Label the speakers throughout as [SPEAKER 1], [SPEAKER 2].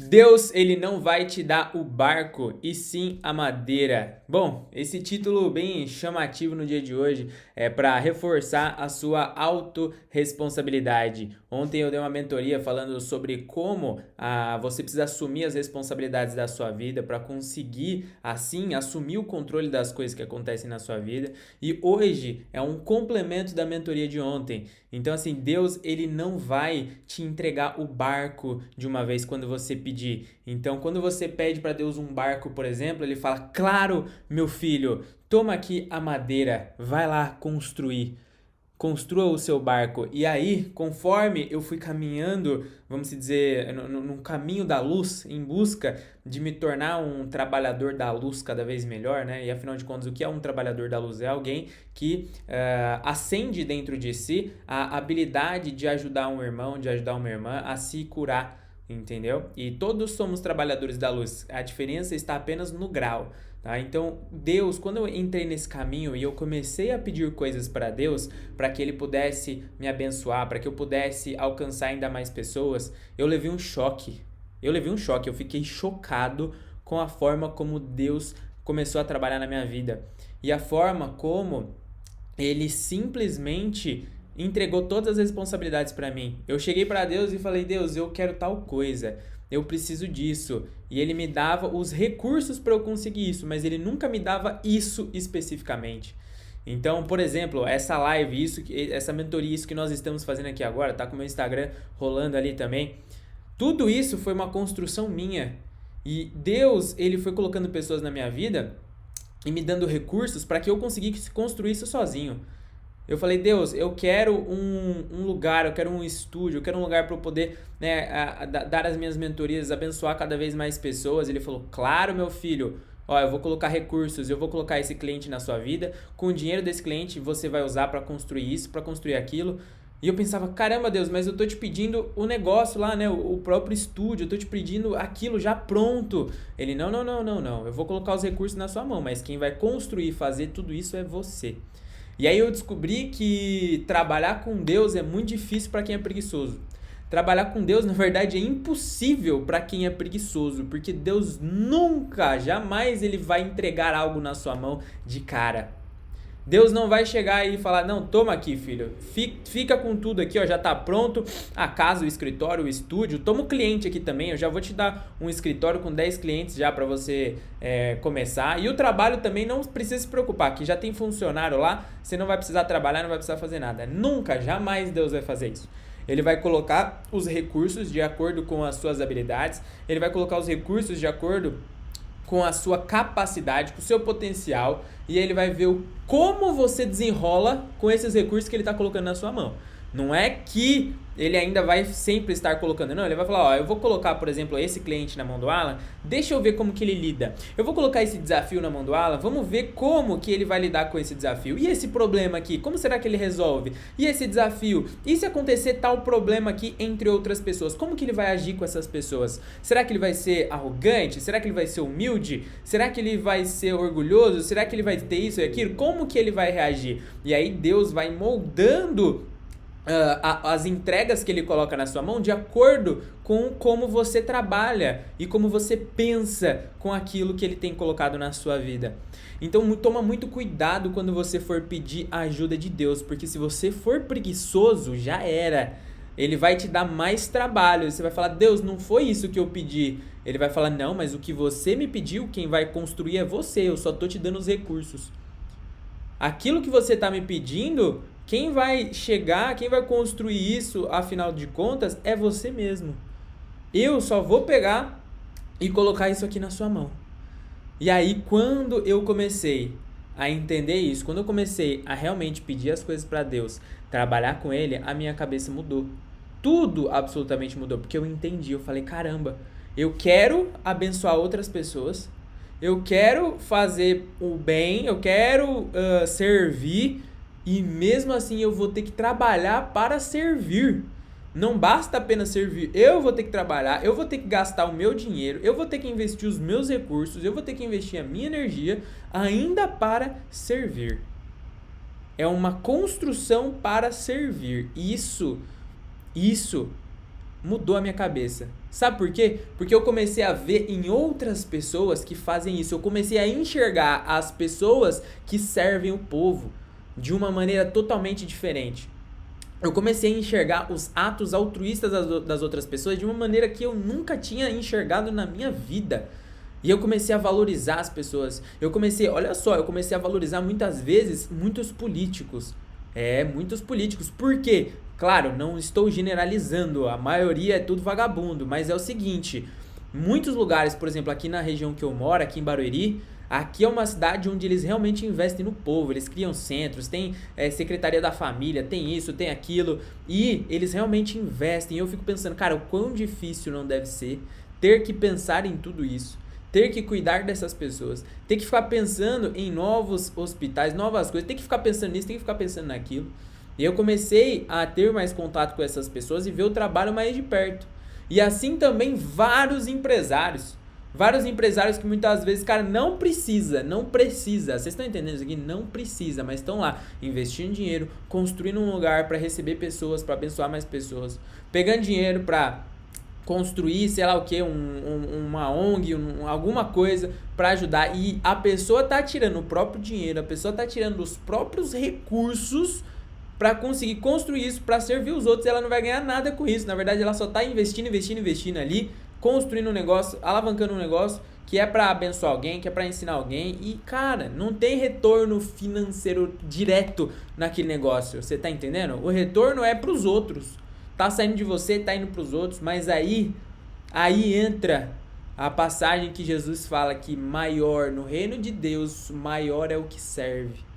[SPEAKER 1] Deus, ele não vai te dar o barco, e sim a madeira. Bom, esse título bem chamativo no dia de hoje é para reforçar a sua autorresponsabilidade. Ontem eu dei uma mentoria falando sobre como você precisa assumir as responsabilidades da sua vida para conseguir, assim, assumir o controle das coisas que acontecem na sua vida. E hoje é um complemento da mentoria de ontem. Então, assim, Deus, ele não vai te entregar o barco de uma vez quando você pedir. Então, quando você pede para Deus um barco, por exemplo, ele fala: "Claro, meu filho, toma aqui a madeira, vai lá construir. Construa o seu barco." E aí, conforme eu fui caminhando, vamos dizer, no caminho da luz, em busca de me tornar um trabalhador da luz cada vez melhor, né? E afinal de contas, o que é um trabalhador da luz? É alguém que acende dentro de si a habilidade de ajudar um irmão, de ajudar uma irmã a se curar, entendeu? E todos somos trabalhadores da luz. A diferença está apenas no grau. Tá? Então, Deus, quando eu entrei nesse caminho e eu comecei a pedir coisas para Deus, para que Ele pudesse me abençoar, para que eu pudesse alcançar ainda mais pessoas, eu levei um choque. Eu fiquei chocado com a forma como Deus começou a trabalhar na minha vida. E a forma como Ele simplesmente entregou todas as responsabilidades para mim. Eu cheguei para Deus e falei: "Deus, eu quero tal coisa. Eu preciso disso." E ele me dava os recursos para eu conseguir isso, mas ele nunca me dava isso especificamente. Então, por exemplo, essa live, essa mentoria, isso que nós estamos fazendo aqui agora, tá com o meu Instagram rolando ali também. Tudo isso foi uma construção minha. E Deus, ele foi colocando pessoas na minha vida e me dando recursos para que eu conseguisse construir isso sozinho. Eu falei: "Deus, eu quero um lugar, eu quero um estúdio, eu quero um lugar para eu poder, né, dar as minhas mentorias, abençoar cada vez mais pessoas." Ele falou: "Claro, meu filho, ó, eu vou colocar recursos, eu vou colocar esse cliente na sua vida, com o dinheiro desse cliente você vai usar para construir isso, para construir aquilo." E eu pensava: "Caramba, Deus, mas eu tô te pedindo o negócio lá, né, o próprio estúdio, eu tô te pedindo aquilo já pronto." Ele: "Não, não, não, não, não, eu vou colocar os recursos na sua mão, mas quem vai construir e fazer tudo isso é você." E aí eu descobri que trabalhar com Deus é muito difícil para quem é preguiçoso. Trabalhar com Deus, na verdade, é impossível para quem é preguiçoso, porque Deus nunca, jamais ele vai entregar algo na sua mão de cara. Deus não vai chegar e falar: "Não, toma aqui, filho, fica com tudo aqui, ó, já tá pronto, a casa, o escritório, o estúdio, toma o cliente aqui também, eu já vou te dar um escritório com 10 clientes já para você começar, e o trabalho também não precisa se preocupar, que já tem funcionário lá, você não vai precisar trabalhar, não vai precisar fazer nada." Nunca, jamais Deus vai fazer isso. Ele vai colocar os recursos de acordo com as suas habilidades, ele vai colocar os recursos de acordo com a sua capacidade, com o seu potencial, e ele vai ver como você desenrola com esses recursos que ele está colocando na sua mão. Não é que ele ainda vai sempre estar colocando, não, ele vai falar: "Ó, eu vou colocar, por exemplo, esse cliente na mão do Alan, deixa eu ver como que ele lida. Eu vou colocar esse desafio na mão do Alan, vamos ver como que ele vai lidar com esse desafio. E esse problema aqui, como será que ele resolve? E esse desafio? E se acontecer tal problema aqui entre outras pessoas, como que ele vai agir com essas pessoas? Será que ele vai ser arrogante? Será que ele vai ser humilde? Será que ele vai ser orgulhoso? Será que ele vai ter isso e aquilo? Como que ele vai reagir?" E aí Deus vai moldando as entregas que ele coloca na sua mão de acordo com como você trabalha e como você pensa com aquilo que ele tem colocado na sua vida. Então toma muito cuidado quando você for pedir a ajuda de Deus, porque se você for preguiçoso, já era. Ele vai te dar mais trabalho. Você vai falar: "Deus, não foi isso que eu pedi." Ele vai falar: "Não, mas o que você me pediu, quem vai construir é você, eu só tô te dando os recursos. Aquilo que você está me pedindo, quem vai chegar, quem vai construir isso, afinal de contas, é você mesmo. Eu só vou pegar e colocar isso aqui na sua mão." E aí, quando eu comecei a entender isso, quando eu comecei a realmente pedir as coisas para Deus, trabalhar com Ele, a minha cabeça mudou. Tudo absolutamente mudou, porque eu entendi, eu falei: "Caramba, eu quero abençoar outras pessoas, eu quero fazer o bem, eu quero servir, e mesmo assim eu vou ter que trabalhar para servir. Não basta apenas servir, eu vou ter que trabalhar, eu vou ter que gastar o meu dinheiro, eu vou ter que investir os meus recursos, eu vou ter que investir a minha energia ainda para servir." É uma construção para servir. Isso mudou a minha cabeça. Sabe por quê? Porque eu comecei a ver em outras pessoas que fazem isso. Eu comecei a enxergar as pessoas que servem o povo de uma maneira totalmente diferente. Eu comecei a enxergar os atos altruístas das outras pessoas de uma maneira que eu nunca tinha enxergado na minha vida. E eu comecei a valorizar as pessoas. Olha só, eu comecei a valorizar muitas vezes muitos políticos. Muitos políticos. Por quê? Claro, não estou generalizando, a maioria é tudo vagabundo, mas é o seguinte, muitos lugares, por exemplo, aqui na região que eu moro, aqui em Barueri, aqui é uma cidade onde eles realmente investem no povo, eles criam centros, tem Secretaria da Família, tem isso, tem aquilo, e eles realmente investem. E eu fico pensando, cara, o quão difícil não deve ser ter que pensar em tudo isso, ter que cuidar dessas pessoas, ter que ficar pensando em novos hospitais, novas coisas, ter que ficar pensando nisso, ter que ficar pensando naquilo. E eu comecei a ter mais contato com essas pessoas e ver o trabalho mais de perto. E assim também vários empresários que muitas vezes, cara, não precisa. Vocês estão entendendo isso aqui? Não precisa, mas estão lá investindo dinheiro, construindo um lugar para receber pessoas, para abençoar mais pessoas, pegando dinheiro para construir, sei lá o que, uma ONG, alguma coisa para ajudar. E a pessoa tá tirando o próprio dinheiro, a pessoa tá tirando os próprios recursos para conseguir construir isso, para servir os outros, e ela não vai ganhar nada com isso. Na verdade, ela só tá investindo ali, construindo um negócio, alavancando um negócio que é para abençoar alguém, que é para ensinar alguém. E, cara, não tem retorno financeiro direto naquele negócio. Você tá entendendo? O retorno é pros outros. Tá saindo de você, tá indo pros outros, mas aí entra a passagem que Jesus fala que maior, no reino de Deus, maior é o que serve.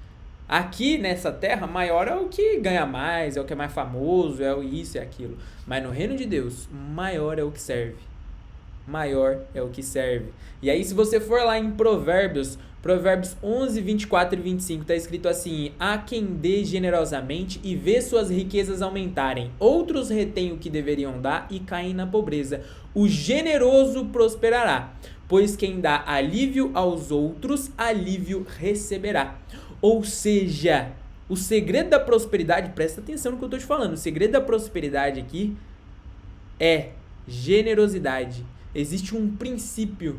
[SPEAKER 1] Aqui nessa terra, maior é o que ganha mais, é o que é mais famoso, é o isso e aquilo. Mas no reino de Deus, maior é o que serve. Maior é o que serve. E aí, se você for lá em Provérbios 11, 24 e 25, está escrito assim: há quem dê generosamente e vê suas riquezas aumentarem. Outros retêm o que deveriam dar e caem na pobreza. O generoso prosperará, pois quem dá alívio aos outros, alívio receberá. Ou seja, o segredo da prosperidade, presta atenção no que eu estou te falando, o segredo da prosperidade aqui é generosidade. Existe um princípio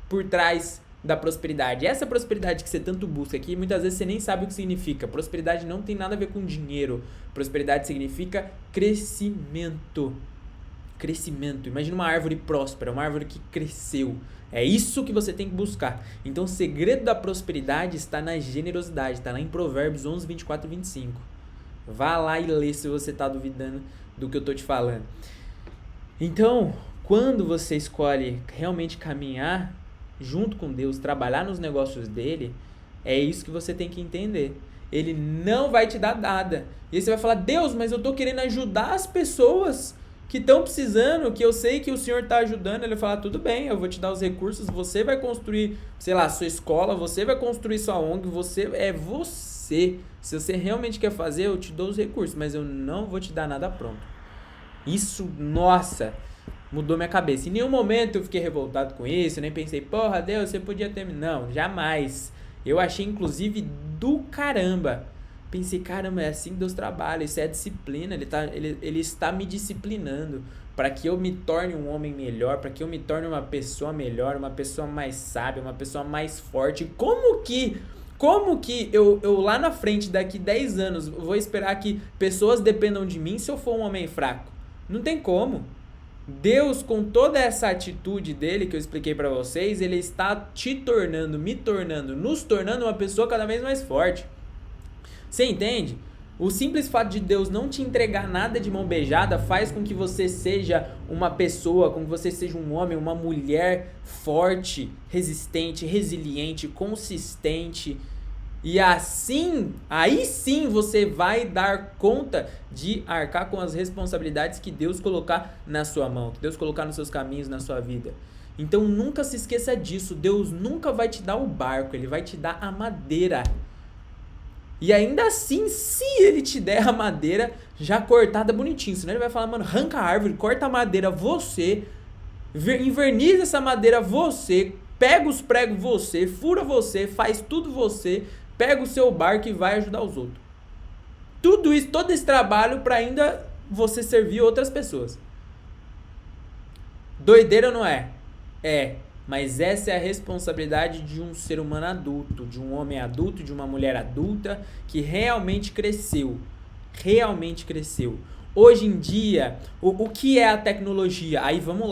[SPEAKER 1] por trás da prosperidade. Essa prosperidade que você tanto busca aqui, muitas vezes você nem sabe o que significa. Prosperidade não tem nada a ver com dinheiro. Prosperidade significa crescimento. Crescimento. Imagina uma árvore próspera, uma árvore que cresceu. É isso que você tem que buscar. Então o segredo da prosperidade está na generosidade. Está lá em Provérbios 11, 24 e 25. Vá lá e lê se você está duvidando do que eu estou te falando. Então, quando você escolhe realmente caminhar junto com Deus, trabalhar nos negócios dele, é isso que você tem que entender. Ele não vai te dar nada. E aí você vai falar: Deus, mas eu estou querendo ajudar as pessoas que estão precisando, que eu sei que o Senhor está ajudando. Ele vai falar: tudo bem, eu vou te dar os recursos, você vai construir, sei lá, sua escola, você vai construir sua ONG, você. Se você realmente quer fazer, eu te dou os recursos, mas eu não vou te dar nada pronto. Isso, nossa, mudou minha cabeça. Em nenhum momento eu fiquei revoltado com isso, nem pensei, porra, Deus, você podia ter... Não, jamais. Eu achei, inclusive, do caramba. Pensei, caramba, é assim que Deus trabalha, isso é disciplina, ele está me disciplinando para que eu me torne um homem melhor, para que eu me torne uma pessoa melhor, uma pessoa mais sábia, uma pessoa mais forte. Como que eu lá na frente, daqui 10 anos, vou esperar que pessoas dependam de mim se eu for um homem fraco? Não tem como. Deus, com toda essa atitude dele que eu expliquei pra vocês, ele está nos tornando uma pessoa cada vez mais forte. Você entende? O simples fato de Deus não te entregar nada de mão beijada faz com que você seja uma pessoa, com que você seja um homem, uma mulher forte, resistente, resiliente, consistente. E assim, aí sim você vai dar conta de arcar com as responsabilidades que Deus colocar na sua mão, que Deus colocar nos seus caminhos, na sua vida. Então nunca se esqueça disso, Deus nunca vai te dar o barco, Ele vai te dar a madeira. E ainda assim, se Ele te der a madeira já cortada bonitinho, senão Ele vai falar, mano, arranca a árvore, corta a madeira você, inverniza essa madeira você, pega os pregos você, fura você, faz tudo você, pega o seu barco e vai ajudar os outros. Tudo isso, todo esse trabalho para ainda você servir outras pessoas. Doideira ou não é? É. Mas essa é a responsabilidade de um ser humano adulto, de um homem adulto, de uma mulher adulta que realmente cresceu. Realmente cresceu. Hoje em dia, o que é a tecnologia? Aí vamos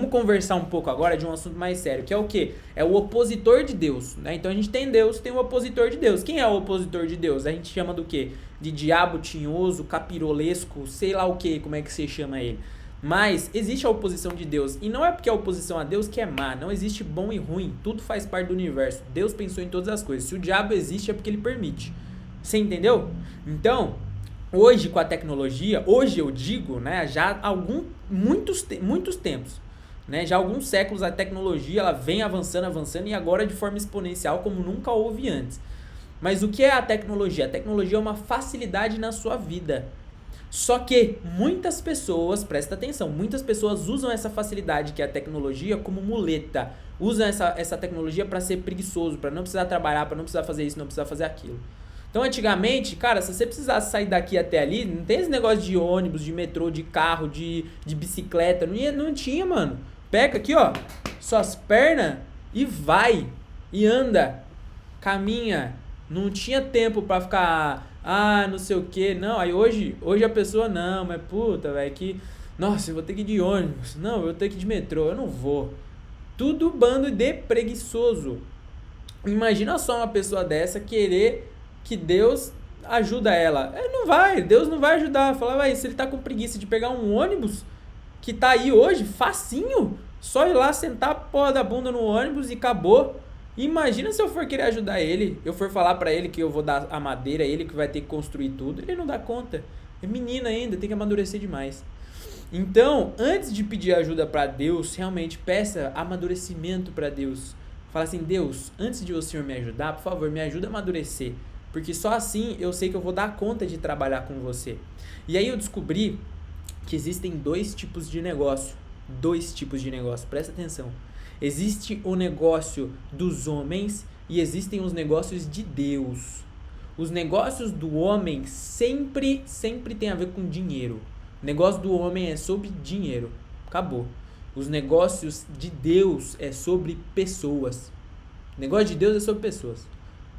[SPEAKER 1] conversar um pouco agora de um assunto mais sério, que é o quê? É o opositor de Deus, né? Então a gente tem Deus, tem o opositor de Deus. Quem é o opositor de Deus? A gente chama do quê? De diabo tinhoso, capirolesco, sei lá o quê, como é que você chama ele. Mas existe a oposição de Deus. E não é porque a oposição a Deus que é má. Não existe bom e ruim. Tudo faz parte do universo. Deus pensou em todas as coisas. Se o diabo existe é porque ele permite. Você entendeu? Então, hoje com a tecnologia, hoje eu digo, né, já há muitos tempos, né, já há alguns séculos a tecnologia ela vem avançando e agora de forma exponencial como nunca houve antes. Mas o que é a tecnologia? A tecnologia é uma facilidade na sua vida. Só que muitas pessoas, presta atenção, muitas pessoas usam essa facilidade que é a tecnologia como muleta. Usam essa tecnologia para ser preguiçoso, para não precisar trabalhar, para não precisar fazer isso, não precisar fazer aquilo. Então, antigamente, cara, se você precisasse sair daqui até ali, não tem esse negócio de ônibus, de metrô, de carro, de bicicleta, não tinha, mano. Pega aqui, ó, suas pernas e vai, e anda, caminha. Não tinha tempo pra ficar, não sei o que, não. Aí hoje a pessoa, não, mas puta, velho, que, nossa, eu vou ter que ir de ônibus, não, eu vou ter que ir de metrô, eu não vou. Tudo bando de preguiçoso. Imagina só uma pessoa dessa querer que Deus ajuda ela. Deus não vai ajudar. Fala, vai, se ele tá com preguiça de pegar um ônibus que tá aí hoje, facinho, só ir lá sentar a porra da bunda no ônibus e acabou. Imagina se eu for querer ajudar ele, eu for falar pra ele que eu vou dar a madeira, ele que vai ter que construir tudo, ele não dá conta. É menina ainda, tem que amadurecer demais. Então, antes de pedir ajuda pra Deus, realmente peça amadurecimento pra Deus. Fala assim, Deus, antes de o Senhor me ajudar, por favor, me ajuda a amadurecer. Porque só assim eu sei que eu vou dar conta de trabalhar com você. E aí eu descobri que existem dois tipos de negócio. Dois tipos de negócio, presta atenção. Existe o negócio dos homens e existem os negócios de Deus. Os negócios do homem sempre tem a ver com dinheiro. O negócio do homem é sobre dinheiro. Acabou. Os negócios de Deus é sobre pessoas. O negócio de Deus é sobre pessoas.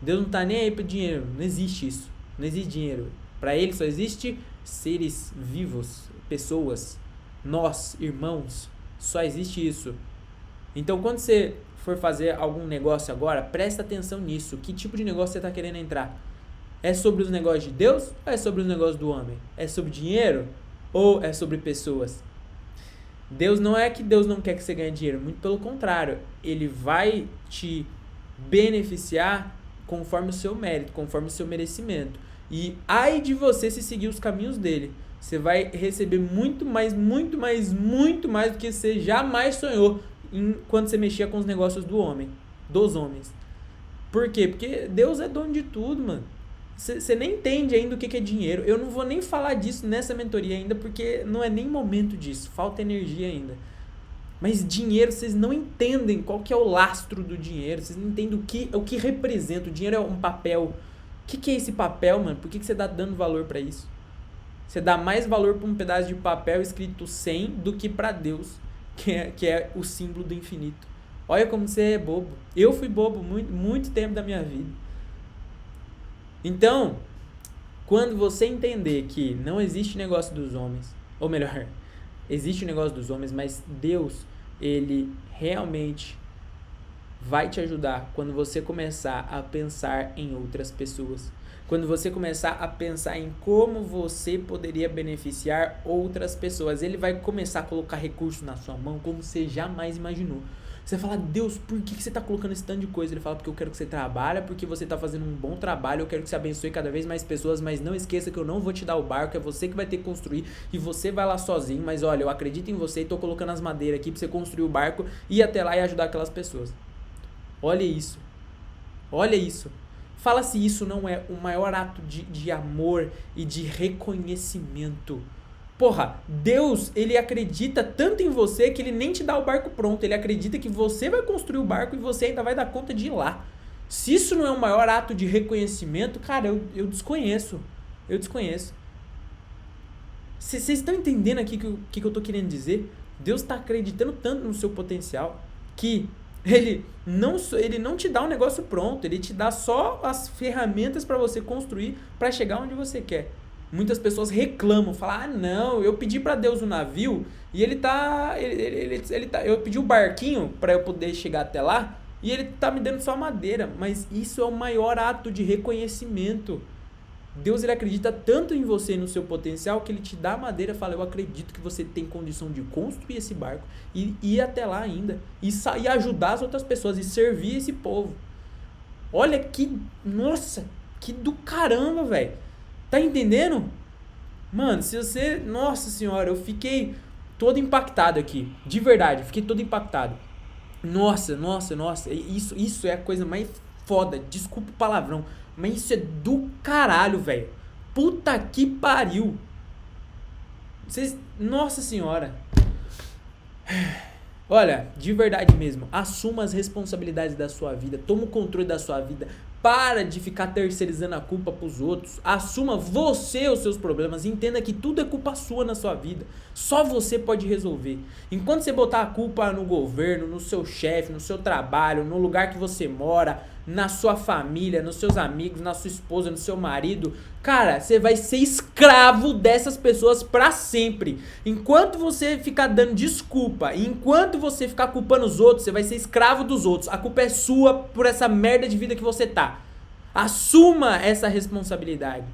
[SPEAKER 1] Deus não tá nem aí para dinheiro. Não existe isso. Não existe dinheiro. Para ele só existe seres vivos, pessoas, nós, irmãos. Só existe isso. Então, quando você for fazer algum negócio agora, presta atenção nisso. Que tipo de negócio você está querendo entrar? É sobre os negócios de Deus ou é sobre os negócios do homem? É sobre dinheiro ou é sobre pessoas? Deus não é que Deus não quer que você ganhe dinheiro. Muito pelo contrário. Ele vai te beneficiar conforme o seu mérito, conforme o seu merecimento. E ai de você se seguir os caminhos dele. Você vai receber muito mais do que você jamais sonhou quando você mexia com os negócios do homem, dos homens. Por quê? Porque Deus é dono de tudo, mano. Você nem entende ainda o que é dinheiro. Eu não vou nem falar disso nessa mentoria ainda, porque não é nem momento disso. Falta energia ainda. Mas dinheiro, vocês não entendem qual que é o lastro do dinheiro. Vocês não entendem o que representa. O dinheiro é um papel. O que é esse papel, mano? Por que você tá dando valor pra isso? Você dá mais valor pra um pedaço de papel escrito 100 do que pra Deus, que é o símbolo do infinito. Olha como você é bobo. Eu fui bobo muito tempo da minha vida. Então, quando você entender que não existe negócio dos homens, ou melhor, existe o negócio dos homens, mas Deus, ele realmente vai te ajudar quando você começar a pensar em outras pessoas. Quando você começar a pensar em como você poderia beneficiar outras pessoas. Ele vai começar a colocar recursos na sua mão como você jamais imaginou. Você fala, Deus, por que você está colocando esse tanto de coisa? Ele fala, porque eu quero que você trabalhe, porque você está fazendo um bom trabalho, eu quero que você abençoe cada vez mais pessoas, mas não esqueça que eu não vou te dar o barco, é você que vai ter que construir e você vai lá sozinho, mas olha, eu acredito em você e estou colocando as madeiras aqui para você construir o barco e ir até lá e ajudar aquelas pessoas. Olha isso. Olha isso. Fala se isso não é o maior ato de amor e de reconhecimento. Porra, Deus, ele acredita tanto em você que ele nem te dá o barco pronto. Ele acredita que você vai construir o barco e você ainda vai dar conta de ir lá. Se isso não é o maior ato de reconhecimento, cara, eu desconheço. Eu desconheço. Vocês estão entendendo aqui o que eu tô querendo dizer? Deus está acreditando tanto no seu potencial que ele não te dá um negócio pronto, ele te dá só as ferramentas para você construir para chegar onde você quer. Muitas pessoas reclamam, falam: "Ah, não, eu pedi para Deus um navio e ele tá eu pedi um barquinho para eu poder chegar até lá e ele tá me dando só madeira". Mas isso é o maior ato de reconhecimento. Deus, ele acredita tanto em você e no seu potencial que ele te dá madeira e fala: "Eu acredito que você tem condição de construir esse barco e ir até lá ainda e ajudar as outras pessoas e servir esse povo". Olha que, nossa, que do caramba, velho. Tá entendendo? Mano, se você, nossa senhora, eu fiquei todo impactado aqui, de verdade, fiquei todo impactado. Nossa, isso é a coisa mais foda, desculpa o palavrão, mas isso é do caralho, velho. Puta que pariu. Vocês, nossa senhora. Olha, de verdade mesmo, assuma as responsabilidades da sua vida, toma o controle da sua vida, para de ficar terceirizando a culpa pros outros, assuma você os seus problemas, entenda que tudo é culpa sua na sua vida, só você pode resolver. Enquanto você botar a culpa no governo, no seu chefe, no seu trabalho, no lugar que você mora, na sua família, nos seus amigos, na sua esposa, no seu marido, cara, você vai ser escravo dessas pessoas pra sempre. Enquanto você ficar dando desculpa, enquanto você ficar culpando os outros, você vai ser escravo dos outros. A culpa é sua por essa merda de vida que você tá. Assuma essa responsabilidade.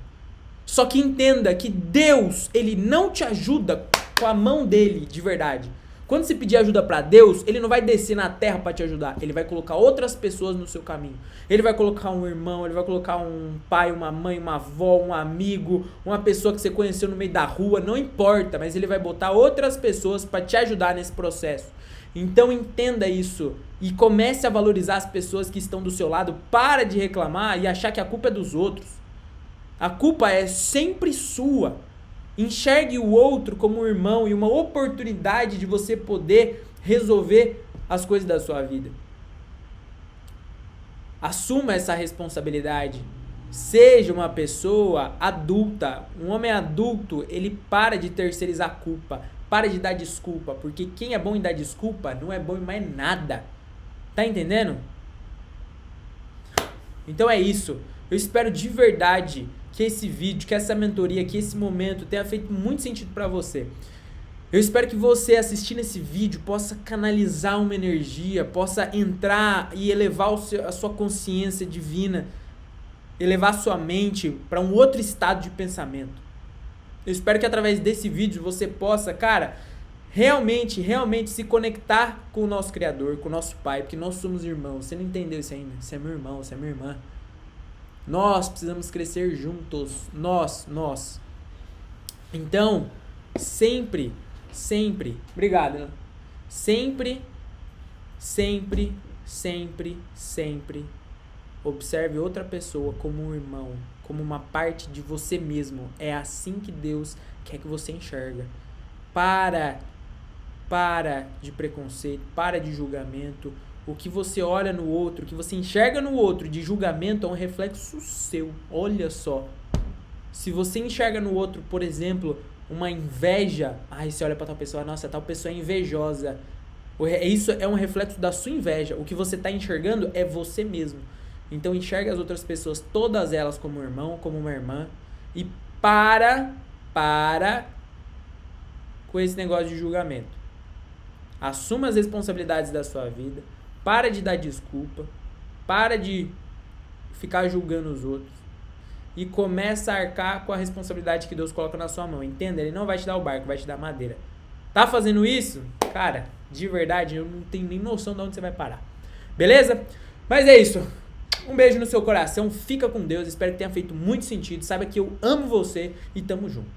[SPEAKER 1] Só que entenda que Deus, ele não te ajuda com a mão dele de verdade. Quando você pedir ajuda pra Deus, ele não vai descer na terra pra te ajudar. Ele vai colocar outras pessoas no seu caminho. Ele vai colocar um irmão, ele vai colocar um pai, uma mãe, uma avó, um amigo, uma pessoa que você conheceu no meio da rua, não importa, mas ele vai botar outras pessoas pra te ajudar nesse processo. Então entenda isso e comece a valorizar as pessoas que estão do seu lado. Para de reclamar e achar que a culpa é dos outros. A culpa é sempre sua. Enxergue o outro como um irmão e uma oportunidade de você poder resolver as coisas da sua vida. Assuma essa responsabilidade. Seja uma pessoa adulta. Um homem adulto, ele para de terceirizar a culpa. Para de dar desculpa. Porque quem é bom em dar desculpa não é bom em mais nada. Tá entendendo? Então é isso. Eu espero de verdade que esse vídeo, que essa mentoria, que esse momento tenha feito muito sentido pra você. Eu espero que você, assistindo esse vídeo, possa canalizar uma energia, possa entrar e elevar a sua consciência divina, elevar a sua mente para um outro estado de pensamento. Eu espero que através desse vídeo você possa, cara, realmente se conectar com o nosso Criador, com o nosso Pai, porque nós somos irmãos. Você não entendeu isso ainda? Você é meu irmão, você é minha irmã. Nós precisamos crescer juntos. Nós. Então, sempre. Obrigado, né? Sempre. Observe outra pessoa como um irmão, como uma parte de você mesmo. É assim que Deus quer que você enxerga. Para de preconceito, para de julgamento. O que você olha no outro, o que você enxerga no outro de julgamento é um reflexo seu. Olha só. Se você enxerga no outro, por exemplo, uma inveja, você olha pra tal pessoa, nossa, tal pessoa é invejosa. Isso é um reflexo da sua inveja. O que você tá enxergando é você mesmo. Então enxerga as outras pessoas, todas elas como um irmão, como uma irmã. E para com esse negócio de julgamento. Assuma as responsabilidades da sua vida. Para de dar desculpa. Para de ficar julgando os outros. E começa a arcar com a responsabilidade que Deus coloca na sua mão. Entenda? Ele não vai te dar o barco, vai te dar madeira. Tá fazendo isso? Cara, de verdade, eu não tenho nem noção de onde você vai parar. Beleza? Mas é isso. Um beijo no seu coração. Fica com Deus. Espero que tenha feito muito sentido. Saiba que eu amo você e tamo junto.